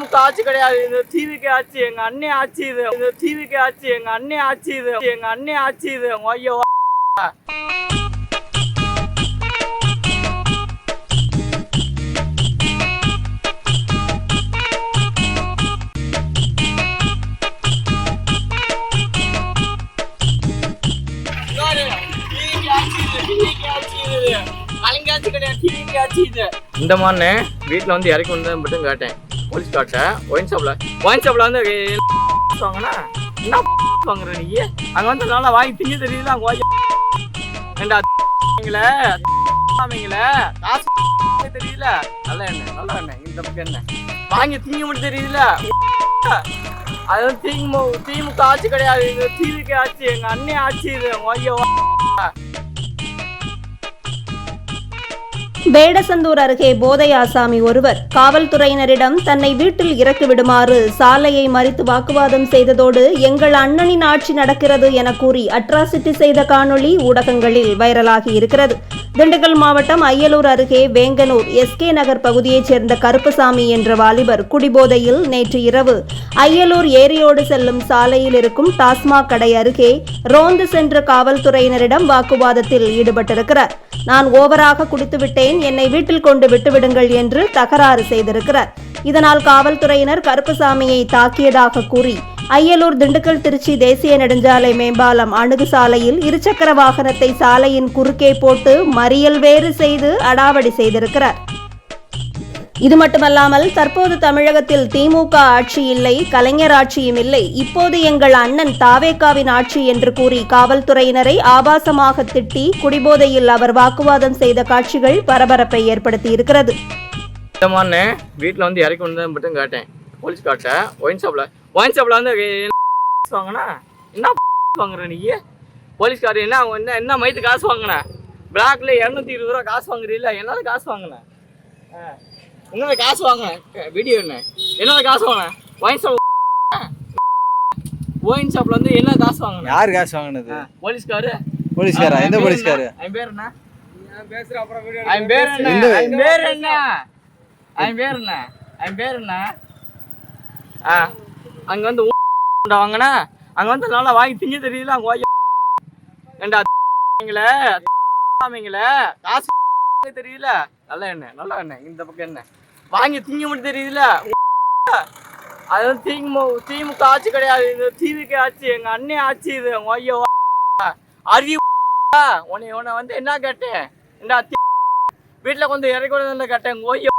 திமுக ஆட்சி கிடையாது. இது டிவிக்கு ஆட்சி, எங்க அண்ணே ஆட்சி. இது டிவிக்கு ஆட்சி, எங்க அண்ணே ஆட்சி. எங்க அண்ணே ஆட்சி. ஐயோ இந்த மாதிரி வீட்டில் வந்து இறக்கி வந்து மட்டும் கேட்டேன் போலீஸ் காட்ட. ஒயின் ஷாப்ல வந்து வாங்கினா என்ன வாங்குற நீ? அங்கே வந்து நல்லா வாங்கி திங்க தெரியுதுல ஏண்டா காசு தெரியல. நல்ல எண்ணெய் இந்த பக்கம் என்ன வாங்கி திங்க மட்டும் தெரியுதுல. அது வந்து திமுக ஆட்சி கிடையாது. இது டிவிக்கு ஆட்சி, எங்க அண்ணே ஆட்சி. ஐயோ வேடசந்தூர் அருகே போதை ஆசாமி ஒருவர் காவல்துறையினரிடம் தன்னை வீட்டில் இறக்கி விடுமாறு சாலையை மறித்து வாக்குவாதம் செய்ததோடு எங்கள் அண்ணனின் ஆட்சி நடக்கிறது என கூறி அட்ராசிட்டி செய்த காணொளி ஊடகங்களில் வைரலாகி இருக்கிறது. திண்டுக்கல் மாவட்டம் அய்யலூர் அருகே வேங்கனூர் எஸ்கே நகர் பகுதியைச் சேர்ந்த கருப்பசாமி என்ற வாலிபர் குடிபோதையில் நேற்று இரவு அய்யலூர் ஏரியோடு செல்லும் சாலையில் இருக்கும் டாஸ்மாக் கடை அருகே ரோந்து சென்ற காவல்துறையினரிடம் வாக்குவாதத்தில் ஈடுபட்டிருக்கிறார். நான் ஓவராக குடித்துவிட்டேன், என்னை வீட்டில் கொண்டு விட்டுவிடுங்கள் என்று தகராறு செய்திருக்கிறார். இதனால் காவல்துறையினர் கருப்பசாமியை தாக்கியதாக கூறி அய்யலூர் திண்டுக்கல் திருச்சி தேசிய நெடுஞ்சாலை மேம்பாலம் அணுகு சாலையில் இருசக்கர வாகனத்தை சாலையின் குறுக்கே போட்டு மறியல் வேறு செய்து அடாவடி செய்திருக்கிறார். இது மட்டுமல்லாமல் தற்போது தமிழகத்தில் திமுக ஆட்சி இல்லை, கலைஞர் ஆட்சியும் இல்லை, இப்போது எங்கள் அண்ணன் தாவேகாவின் ஆட்சி என்று கூறி காவல்துறையினரை ஆபாசமாக திட்டி குடிபோதையில் அவர் வாக்குவாதம் செய்த காட்சிகள் பரபரப்பை ஏற்படுத்தி இருக்கிறது. இந்த மாதிரி வீட்டில் வந்து இறக்கி வந்து மட்டும் கேட்டேன் போலீஸ் காட்ட. ஒயின் ஷாப்ல வந்து வாங்கினா என்ன வாங்குற நீ? போலீஸ்காரர் என்ன மைத்து காசு வாங்கின? பிளாக்ல 220 ரூபா காசு வாங்குறீல்ல, என்னால காசு வாங்கினேன். என்ன காசு வாங்க வீடியோ என்ன காசு வாங்க? ஒயின் ஷாப்ல வந்து என்ன காசு வாங்கின? யார் காசு வாங்கினது? போலீஸ்காரா? எந்த போலீஸ்காரு? அவன் பேர் என்ன? அங்க வந்து வாங்கினா அங்க வந்து நல்லா வாங்கி திங்க தெரியல. ஏண்டா காசு தெரியல. நல்ல எண்ணெய் இந்த பக்கம் என்ன வாங்கி திங்க மட்டும் தெரியுதுல. அது வந்து திமுக ஆட்சி கிடையாது. இது டிவிக்கு ஆட்சி, எங்க அண்ணே ஆட்சி. ஐயோ அறிவு உன்னை வந்து என்ன கேட்டேன்? வீட்டுல கொஞ்சம் இறக்கி விட கேட்டேன். ஓய்யோ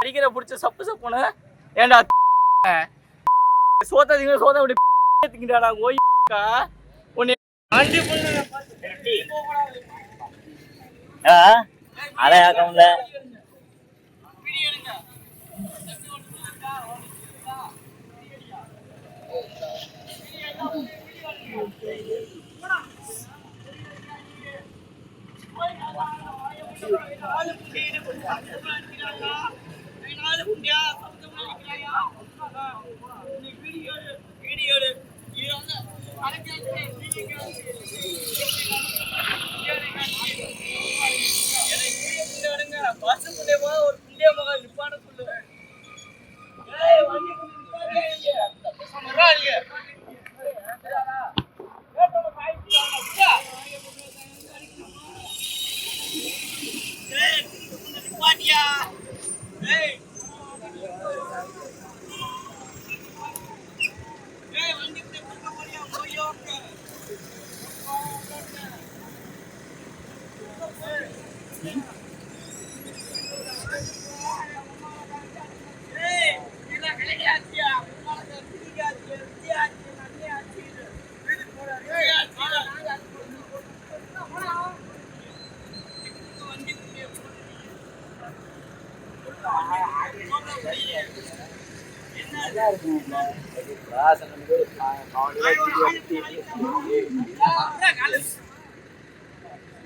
அடிக்கிற பிடிச்ச சப்புன்னு ஏண்டா சோத்த விட்டுடா. ஓய்யா உன்னை அலையாக்கம்ல ஒரு புள்ளிய மகள் நிப்பான சொல்லுவேன்.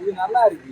இது நல்லா இருக்கு.